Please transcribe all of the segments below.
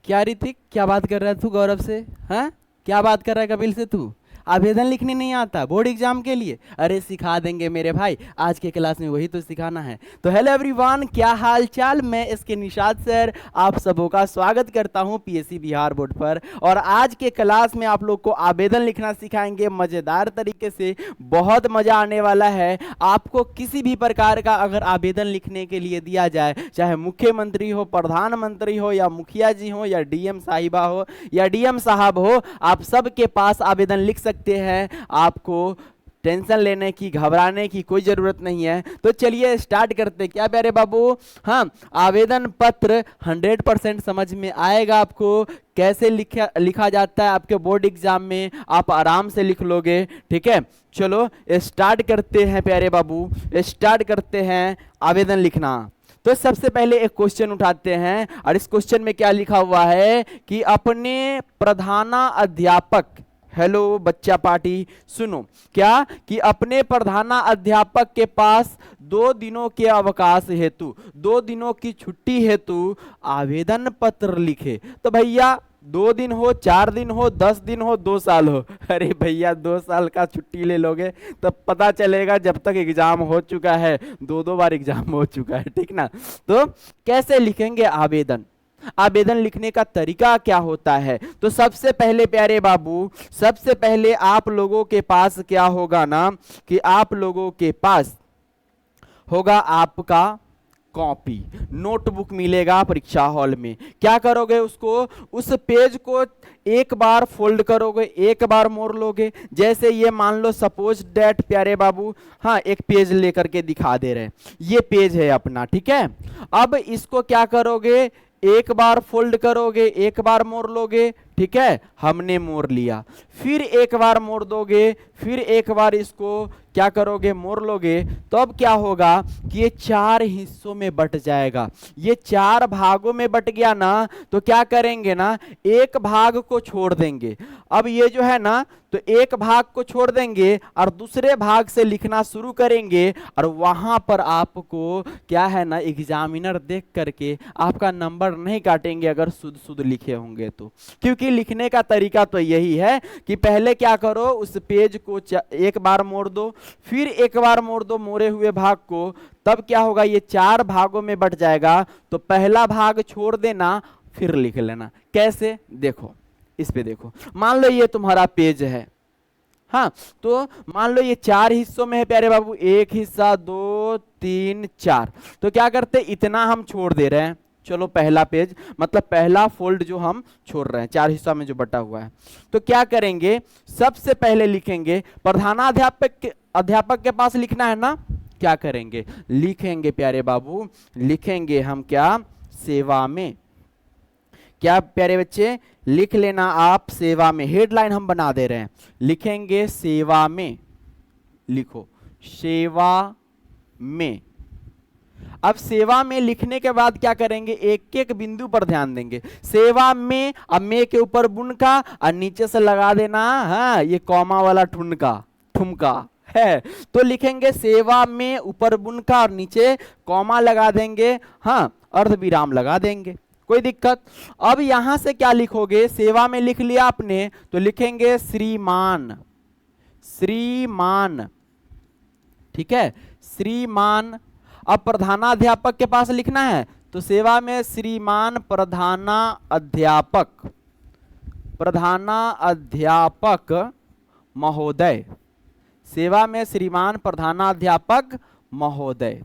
क्या ऋतिक, क्या बात कर रहा है तू गौरव से? हाँ, क्या बात कर रहा है कपिल से तू? आवेदन लिखने नहीं आता बोर्ड एग्जाम के लिए? अरे सिखा देंगे मेरे भाई, आज के क्लास में वही तो सिखाना है। तो हेलो एवरीवन, क्या हाल चाल? मैं इसके निशाद सर आप सबों का स्वागत करता हूं पीएससी बिहार बोर्ड पर। और आज के क्लास में आप लोग को आवेदन लिखना सिखाएंगे मजेदार तरीके से, बहुत मजा आने वाला है। आपको किसी भी प्रकार का अगर आवेदन लिखने के लिए दिया जाए, चाहे मुख्यमंत्री हो, प्रधानमंत्री हो, या मुखिया जी हो, या डीएम साहिबा हो, या डीएम साहब हो, आप सबके पास आवेदन लिख सकते हैं। आपको टेंशन लेने की, घबराने की कोई जरूरत नहीं है। तो चलिए स्टार्ट करते हैं। क्या प्यारे बाबू? हाँ, आवेदन पत्र 100% समझ में आएगा आपको। कैसे लिखा जाता है आपके बोर्ड एग्जाम में, आप आराम से लिख लोगे। ठीक है, चलो स्टार्ट करते हैं प्यारे बाबू, स्टार्ट करते हैं आवेदन लिखना। तो सबसे पहले एक क्वेश्चन उठाते हैं, और इस क्वेश्चन में क्या लिखा हुआ है कि अपने प्रधानाध्यापक, हेलो बच्चा पार्टी सुनो, क्या कि अपने प्रधानाध्यापक के पास 2 दिनों के अवकाश हेतु, 2 दिनों की छुट्टी हेतु आवेदन पत्र लिखे। तो भैया 2 दिन हो, 4 दिन हो, 10 दिन हो, 2 साल हो, अरे भैया 2 साल का छुट्टी ले लोगे तब पता चलेगा जब तक एग्जाम हो चुका है, 2 बार एग्जाम हो चुका है, ठीक ना। तो कैसे लिखेंगे आवेदन? आवेदन लिखने का तरीका क्या होता है? तो सबसे पहले प्यारे बाबू, सबसे पहले आप लोगों के पास क्या होगा ना, कि आप लोगों के पास होगा आपका कॉपी, नोटबुक मिलेगा परीक्षा हॉल में। क्या करोगे? उसको, उस पेज को एक बार फोल्ड करोगे, एक बार मोड़ लोगे। जैसे ये मान लो सपोज डेट प्यारे बाबू, हाँ एक पेज लेकर के दिखा दे रहे हैं, ये पेज है अपना, ठीक है। अब इसको क्या करोगे? एक बार फोल्ड करोगे, एक बार मोड़ लोगे, ठीक है, हमने मोड़ लिया। फिर एक बार मोड़ दोगे, फिर एक बार इसको क्या करोगे? मोड़ लोगे। तो अब क्या होगा कि ये 4 हिस्सों में बट जाएगा। ये 4 भागों में बट गया ना, तो क्या करेंगे ना, एक भाग को छोड़ देंगे। अब ये जो है ना, तो एक भाग को छोड़ देंगे और दूसरे भाग से लिखना शुरू करेंगे, और वहां पर आपको क्या है ना, एग्जामिनर देख करके आपका नंबर नहीं काटेंगे अगर शुद्ध शुद्ध लिखे होंगे तो। क्योंकि लिखने का तरीका तो यही है कि पहले क्या करो, उस पेज को एक बार मोड़ दो, फिर एक बार मोड़ दो मोड़े हुए भाग को। तब क्या होगा, ये 4 भागों में बट जाएगा। तो पहला भाग छोड़ देना, फिर लिख लेना। कैसे? देखो, इस पे देखो, मान लो ये तुम्हारा पेज है, हाँ, तो मान लो ये 4 हिस्सों में है प्यारे बाबू, एक हिस्सा, 2, 3, 4। तो क्या करते, इतना हम छोड़ दे रहे हैं। चलो पहला पेज, मतलब पहला फोल्ड जो हम छोड़ रहे हैं 4 हिस्सा में जो बटा हुआ है, तो क्या करेंगे, सबसे पहले लिखेंगे अध्यापक के पास लिखना है ना। क्या करेंगे? लिखेंगे प्यारे बाबू, लिखेंगे हम क्या, सेवा में। क्या प्यारे बच्चे? लिख लेना आप सेवा में, हेडलाइन हम बना दे रहे हैं, लिखेंगे सेवा में, लिखो सेवा में। अब सेवा में लिखने के बाद क्या करेंगे, एक एक बिंदु पर ध्यान देंगे। सेवा में, अब में के ऊपर बुनका और नीचे से लगा देना, हाँ ये कॉमा वाला ठुमका है। तो लिखेंगे सेवा में, ऊपर बुनका और नीचे कॉमा लगा देंगे, हाँ अर्ध विराम लगा देंगे, कोई दिक्कत। अब यहां से क्या लिखोगे, सेवा में लिख लिया आपने, तो लिखेंगे श्रीमान, श्रीमान, ठीक है, श्रीमान। अब प्रधानाध्यापक के पास लिखना है, तो सेवा में श्रीमान प्रधानाध्यापक, प्रधानाध्यापक महोदय, सेवा में श्रीमान प्रधानाध्यापक महोदय।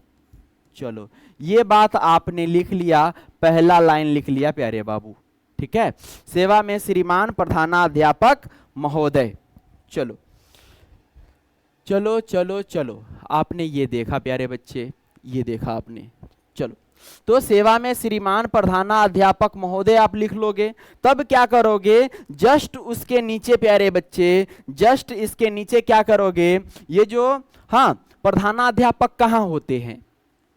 चलो ये बात आपने लिख लिया, पहला लाइन लिख लिया प्यारे बाबू, ठीक है, सेवा में श्रीमान प्रधानाध्यापक महोदय। चलो चलो चलो चलो, आपने ये देखा प्यारे बच्चे, ये देखा आपने। चलो, तो सेवा में श्रीमान प्रधानाध्यापक महोदय आप लिख लोगे। तब क्या करोगे, जस्ट उसके नीचे प्यारे बच्चे, जस्ट इसके नीचे क्या करोगे, ये जो, हाँ प्रधानाध्यापक कहाँ होते हैं,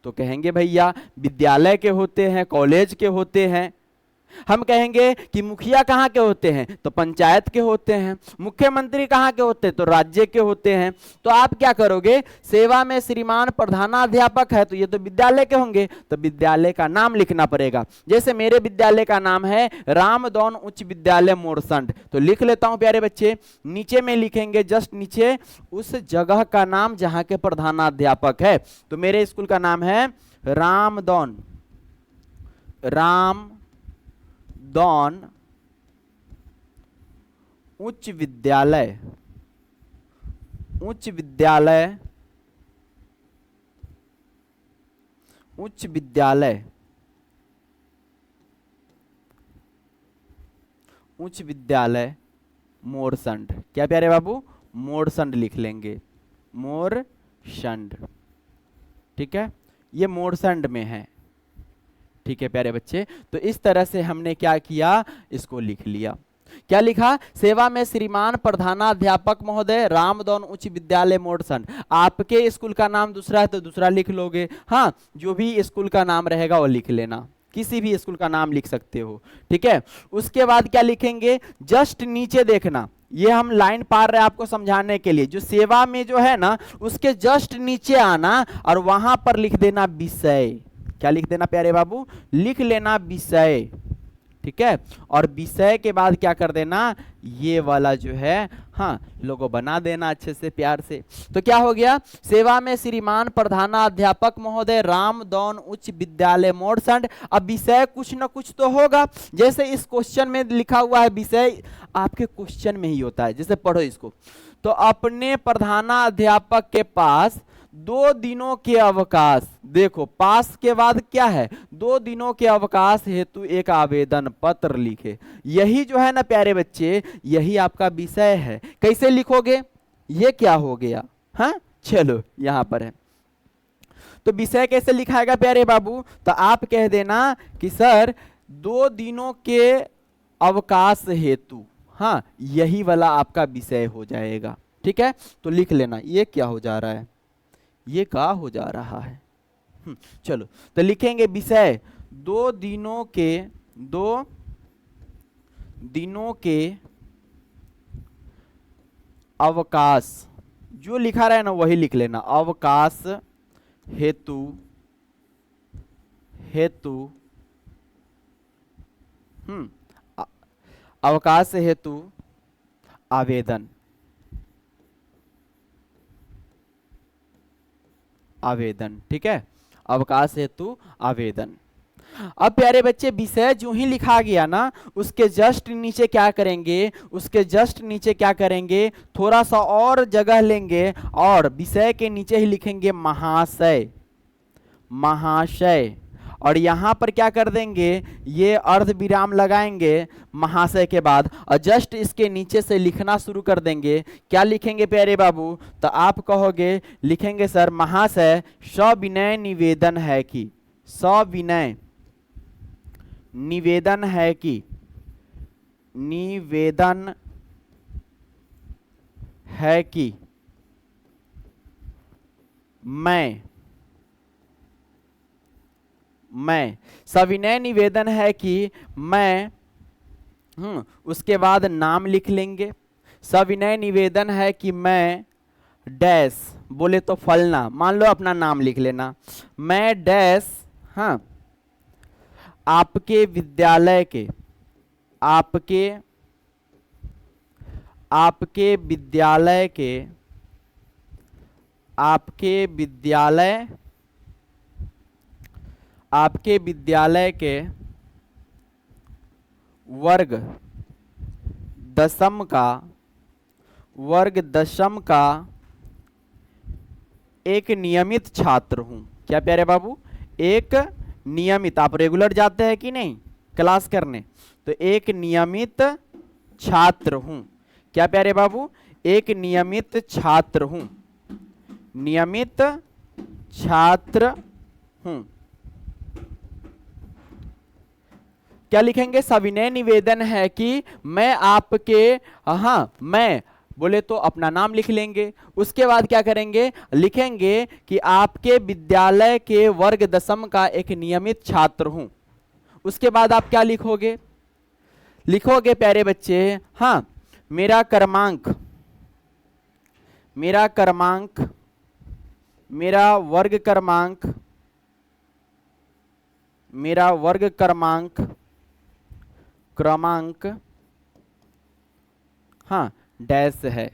तो कहेंगे भैया विद्यालय के होते हैं, कॉलेज के होते हैं, हम कहेंगे कि मुखिया कहाँ के होते हैं, तो पंचायत के होते हैं। मुख्यमंत्री कहाँ के होते हैं, तो राज्य के होते हैं। तो आप क्या करोगे, सेवा में श्रीमान प्रधानाध्यापक है तो ये तो विद्यालय के होंगे, तो विद्यालय का नाम लिखना पड़ेगा। जैसे मेरे विद्यालय का नाम है रामदौन उच्च विद्यालय मोरसंड, तो लिख लेता हूं प्यारे बच्चे। नीचे में लिखेंगे जस्ट नीचे उस जगह का नाम जहां के प्रधानाध्यापक है। तो मेरे स्कूल का नाम है रामदौन उच्च विद्यालय उच्च विद्यालय मोरसंड। क्या प्यारे बाबू, मोरसंड लिख लेंगे, मोरसंड। ठीक है, ये मोरसंड में है। ठीक है प्यारे बच्चे, तो इस तरह से हमने क्या किया, इसको लिख लिया। क्या लिखा, सेवा में श्रीमान प्रधानाध्यापक महोदय रामदौन उच्च विद्यालय मोरसंड। आपके स्कूल का नाम दूसरा है तो दूसरा लिख लोगे, हाँ, जो भी स्कूल का नाम रहेगा वो लिख लेना, किसी भी स्कूल का नाम लिख सकते हो। ठीक है, उसके बाद क्या लिखेंगे, जस्ट नीचे देखना, ये हम लाइन पार रहे आपको समझाने के लिए, जो सेवा में जो है ना उसके जस्ट नीचे आना और वहां पर लिख देना विषय। क्या लिख देना प्यारे बाबू, लिख लेना विषय। ठीक है, और विषय के बाद क्या कर देना, ये वाला जो है, हाँ, लोगो बना देना अच्छे से प्यार से। तो क्या हो गया, सेवा में श्रीमान प्रधानाध्यापक महोदय रामदौन उच्च विद्यालय मोरसंड। अब विषय कुछ ना कुछ तो होगा, जैसे इस क्वेश्चन में लिखा हुआ है विषय, आपके क्वेश्चन में ही होता है। जैसे पढ़ो इसको, तो अपने प्रधानाध्यापक के पास 2 दिनों के अवकाश, देखो पास के बाद क्या है, 2 दिनों के अवकाश हेतु एक आवेदन पत्र लिखे। यही जो है ना प्यारे बच्चे, यही आपका विषय है। कैसे लिखोगे, ये क्या हो गया, हाँ, चलो यहां पर है। तो विषय कैसे लिखाएगा प्यारे बाबू, तो आप कह देना कि सर 2 दिनों के अवकाश हेतु, हाँ, यही वाला आपका विषय हो जाएगा। ठीक है, तो लिख लेना, ये क्या हो जा रहा है, ये क्या हो जा रहा है। चलो तो लिखेंगे विषय 2 दिनों के अवकाश, जो लिखा रहा है ना वही लिख लेना, अवकाश हेतु अवकाश हेतु आवेदन आवेदन। ठीक है, अवकाश हेतु आवेदन। अब प्यारे बच्चे विषय जो ही लिखा गया ना, उसके जस्ट नीचे क्या करेंगे, थोड़ा सा और जगह लेंगे और विषय के नीचे ही लिखेंगे महाशय, और यहां पर क्या कर देंगे, ये अर्ध विराम लगाएंगे महाशय के बाद, और जस्ट इसके नीचे से लिखना शुरू कर देंगे। क्या लिखेंगे प्यारे बाबू, तो आप कहोगे, लिखेंगे सर महाशय सविनय निवेदन है कि, सविनय निवेदन है कि, मैं सविनय निवेदन है कि मैं, उसके बाद नाम लिख लेंगे। सविनय निवेदन है कि मैं डैश, बोले तो फलना, मान लो अपना नाम लिख लेना, मैं डैश, हाँ, आपके विद्यालय के वर्ग दशम का एक नियमित छात्र हूं। क्या प्यारे बाबू, एक नियमित, आप रेगुलर जाते हैं कि नहीं क्लास करने, तो एक नियमित छात्र हूं। क्या प्यारे बाबू, एक नियमित छात्र हूं, क्या लिखेंगे, सविनय निवेदन है कि मैं आपके, हाँ, मैं बोले तो अपना नाम लिख लेंगे। उसके बाद क्या करेंगे, लिखेंगे कि आपके विद्यालय के वर्ग दशम का एक नियमित छात्र हूं। उसके बाद आप क्या लिखोगे? लिखोगे प्यारे बच्चे, हाँ, मेरा क्रमांक, मेरा क्रमांक, मेरा वर्ग क्रमांक, मेरा वर्ग क्रमांक, क्रमांक, हाँ, डैश है,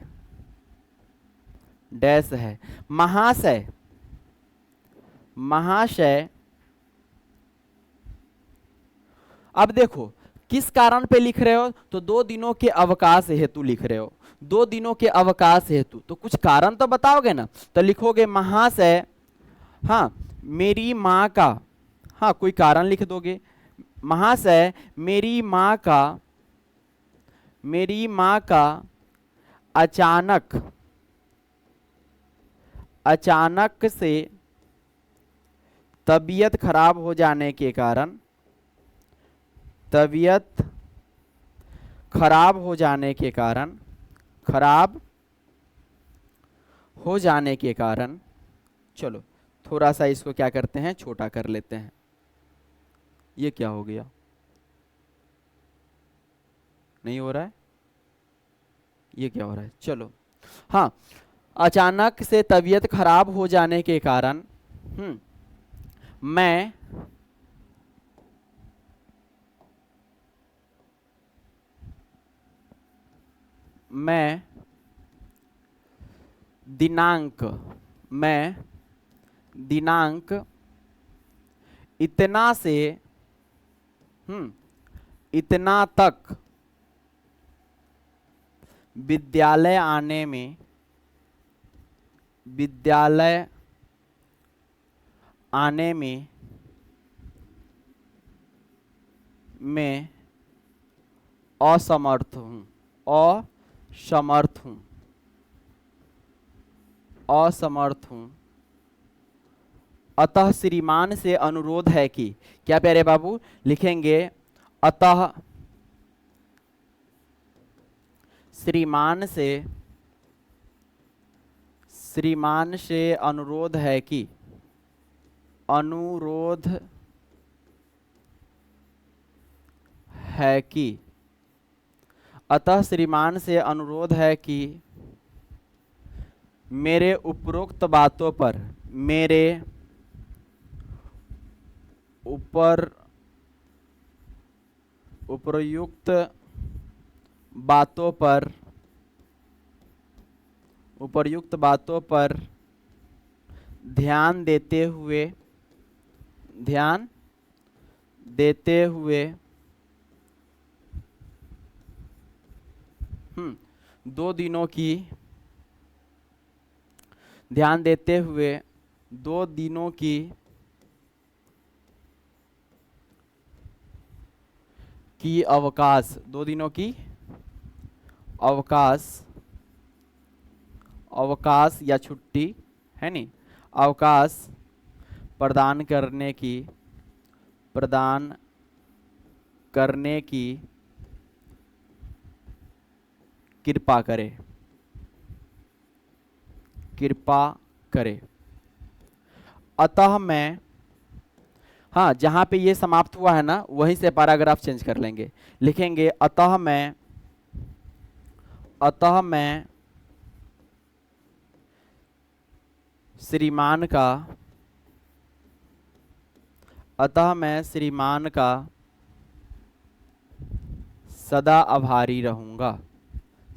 डैश है। महाशय, महाशय, अब देखो किस कारण पे लिख रहे हो, तो 2 दिनों के अवकाश हेतु लिख रहे हो, 2 दिनों के अवकाश हेतु, तो कुछ कारण तो बताओगे ना। तो लिखोगे महाशय, हाँ, मेरी माँ का, हाँ, कोई कारण लिख दोगे। महाशय, मेरी माँ का, मेरी माँ का अचानक, अचानक से तबीयत खराब हो जाने के कारण, तबीयत खराब हो जाने के कारण, खराब हो जाने के कारण, चलो थोड़ा सा इसको क्या करते हैं, छोटा कर लेते हैं। ये क्या हो गया, नहीं हो रहा है, ये क्या हो रहा है, चलो, हाँ, अचानक से तबीयत खराब हो जाने के कारण मैं दिनांक, मैं दिनांक इतना से इतना तक विद्यालय आने में, विद्यालय आने में मैं असमर्थ हूँ, असमर्थ हूँ, असमर्थ हूँ। अतः श्रीमान से अनुरोध है कि, क्या प्यारे बाबू लिखेंगे, अतः श्रीमान से, श्रीमान से अनुरोध है कि, अनुरोध है कि, अतः श्रीमान से अनुरोध है कि मेरे उपरोक्त बातों पर, मेरे उपयुक्त बातों पर, उपर्युक्त बातों पर ध्यान देते हुए, ध्यान देते हुए 2 दिनों की, ध्यान देते हुए 2 दिनों की अवकाश, 2 दिनों की अवकाश, अवकाश या छुट्टी है नी, अवकाश प्रदान करने की, प्रदान करने की कृपा करे, कृपा करे। अतः मैं, हाँ, जहां पे ये समाप्त हुआ है ना वहीं से पैराग्राफ चेंज कर लेंगे, लिखेंगे अतः मैं, अतः मैं श्रीमान का, अतः मैं श्रीमान का सदा आभारी रहूंगा,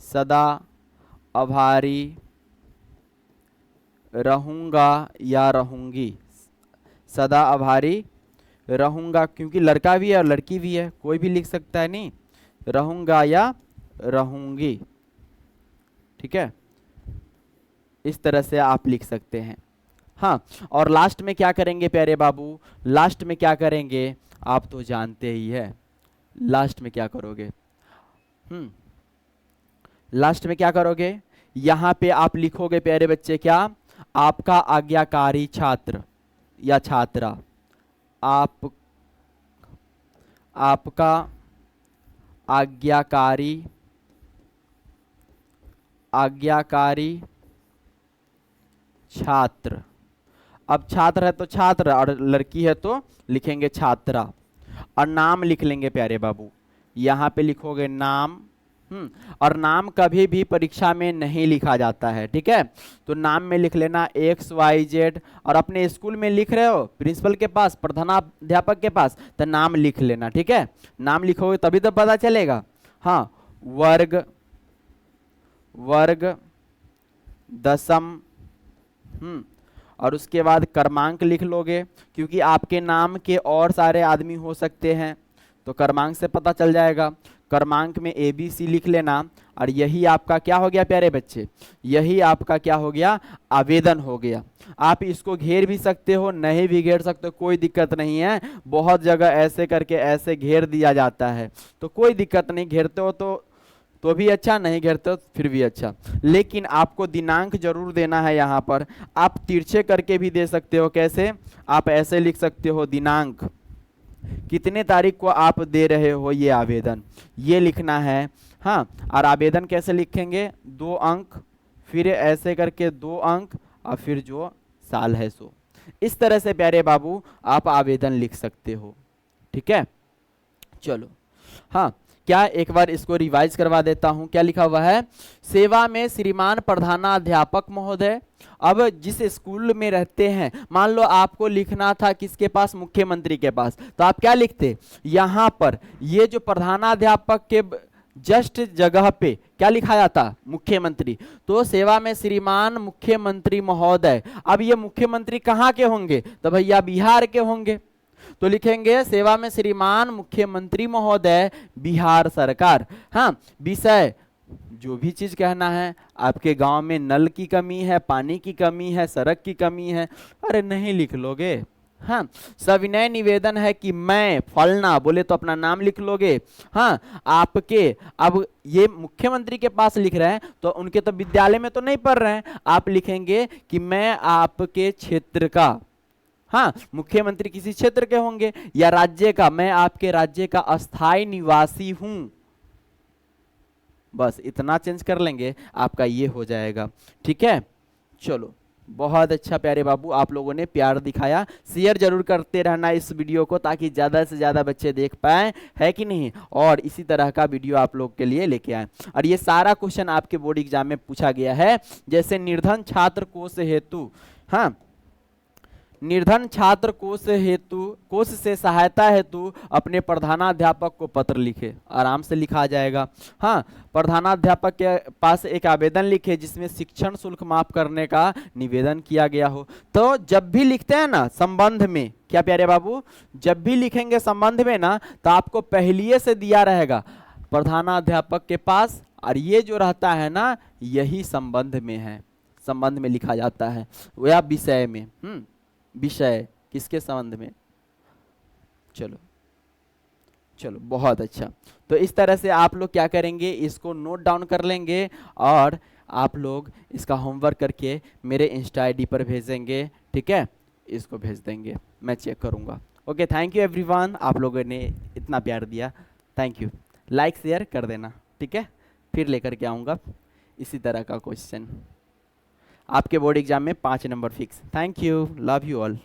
सदा आभारी रहूंगा या रहूंगी, सदा आभारी रहूंगा, क्योंकि लड़का भी है और लड़की भी है, कोई भी लिख सकता है, नहीं, रहूंगा या रहूंगी, ठीक है, इस तरह से आप लिख सकते हैं। हाँ, और लास्ट में क्या करेंगे प्यारे बाबू, लास्ट में क्या करेंगे आप तो जानते ही है, लास्ट में क्या करोगे, लास्ट में क्या करोगे, यहां पे आप लिखोगे प्यारे बच्चे, क्या, आपका आज्ञाकारी छात्र या छात्रा, आपका आज्ञाकारी छात्र। अब छात्र है तो छात्र और लड़की है तो लिखेंगे छात्रा। और नाम लिख लेंगे प्यारे बाबू। यहाँ पे लिखोगे नाम। और नाम कभी भी परीक्षा में नहीं लिखा जाता है, ठीक है। तो नाम में लिख लेना XYZ, और अपने स्कूल में लिख रहे हो प्रिंसिपल के पास, प्रधानाध्यापक के पास, तो नाम लिख लेना, ठीक है। नाम लिखोगे तभी तो पता चलेगा। हाँ, वर्ग, वर्ग, दशम, और उसके बाद क्रमांक लिख लोगे, क्योंकि आपके नाम के और सारे आदमी हो सकते हैं, तो क्रमांक से पता चल जाएगा। क्रमांक में ABC लिख लेना, और यही आपका क्या हो गया प्यारे बच्चे, यही आपका क्या हो गया, आवेदन हो गया। आप इसको घेर भी सकते हो, नहीं भी घेर सकते हो, कोई दिक्कत नहीं है। बहुत जगह ऐसे करके ऐसे घेर दिया जाता है, तो कोई दिक्कत नहीं, घेरते हो तो भी अच्छा, नहीं घेरते हो फिर भी अच्छा। लेकिन आपको दिनांक जरूर देना है यहाँ पर। आप तिरछे करके भी दे सकते हो, कैसे, आप ऐसे लिख सकते हो, दिनांक कितने तारीख को आप दे रहे हो ये आवेदन, ये लिखना है। हाँ, और आवेदन कैसे लिखेंगे, 2 अंक, फिर ऐसे करके 2 अंक, और फिर जो साल है सो। इस तरह से प्यारे बाबू आप आवेदन लिख सकते हो, ठीक है। चलो, हाँ, क्या एक बार इसको रिवाइज करवा देता हूं। क्या लिखा हुआ है, सेवा में श्रीमान प्रधानाध्यापक महोदय। अब जिस स्कूल में रहते हैं, मान लो आपको लिखना था किसके पास, मुख्यमंत्री के पास, तो आप क्या लिखते, यहां पर ये जो प्रधानाध्यापक के जस्ट जगह पे क्या लिखा जाता, मुख्यमंत्री। तो सेवा में श्रीमान मुख्यमंत्री महोदय। अब ये मुख्यमंत्री कहाँ के होंगे, तो भैया बिहार के होंगे, तो लिखेंगे सेवा में श्रीमान मुख्यमंत्री महोदय, बिहार सरकार। हाँ, विषय जो भी चीज कहना है, आपके गांव में नल की कमी है, पानी की कमी है, सड़क की कमी है, अरे नहीं लिख लोगे। हाँ, सविनय निवेदन है कि मैं फलना, बोले तो अपना नाम लिख लोगे। हाँ, आपके, अब ये मुख्यमंत्री के पास लिख रहे हैं, तो उनके तो विद्यालय में तो नहीं पढ़ रहे हैं, आप लिखेंगे कि मैं आपके क्षेत्र का। हाँ, मुख्यमंत्री किसी क्षेत्र के होंगे, या राज्य का, मैं आपके राज्य का अस्थायी निवासी हूं। बस इतना चेंज कर लेंगे, आपका ये हो जाएगा, ठीक है। चलो, बहुत अच्छा प्यारे बाबू, आप लोगों ने प्यार दिखाया। शेयर जरूर करते रहना इस वीडियो को, ताकि ज़्यादा से ज़्यादा बच्चे देख पाए, है कि नहीं, और इसी तरह का वीडियो आप लोग के लिए लेके आए। और ये सारा क्वेश्चन आपके बोर्ड एग्जाम में पूछा गया है, जैसे निर्धन छात्र कोष हेतु, हाँ, निर्धन छात्र कोष से सहायता हेतु अपने प्रधानाध्यापक को पत्र लिखे, आराम से लिखा जाएगा। हाँ, प्रधानाध्यापक के पास एक आवेदन लिखे जिसमें शिक्षण शुल्क माफ करने का निवेदन किया गया हो। तो जब भी लिखते हैं ना संबंध में, क्या प्यारे बाबू, जब भी लिखेंगे संबंध में ना, तो आपको पहलिए से दिया रहेगा प्रधानाध्यापक के पास, और ये जो रहता है ना, यही संबंध में है, संबंध में लिखा जाता है, या विषय में। विषय किसके संबंध में। चलो चलो, बहुत अच्छा। तो इस तरह से आप लोग क्या करेंगे, इसको नोट डाउन कर लेंगे, और आप लोग इसका होमवर्क करके मेरे इंस्टा ID पर भेजेंगे, ठीक है, इसको भेज देंगे, मैं चेक करूंगा। ओके, थैंक यू एवरीवन, आप लोगों ने इतना प्यार दिया, थैंक यू। लाइक शेयर कर देना, ठीक है, फिर लेकर के आऊँगा इसी तरह का क्वेश्चन आपके बोर्ड एग्जाम में 5 number fix. Thank you, love you all.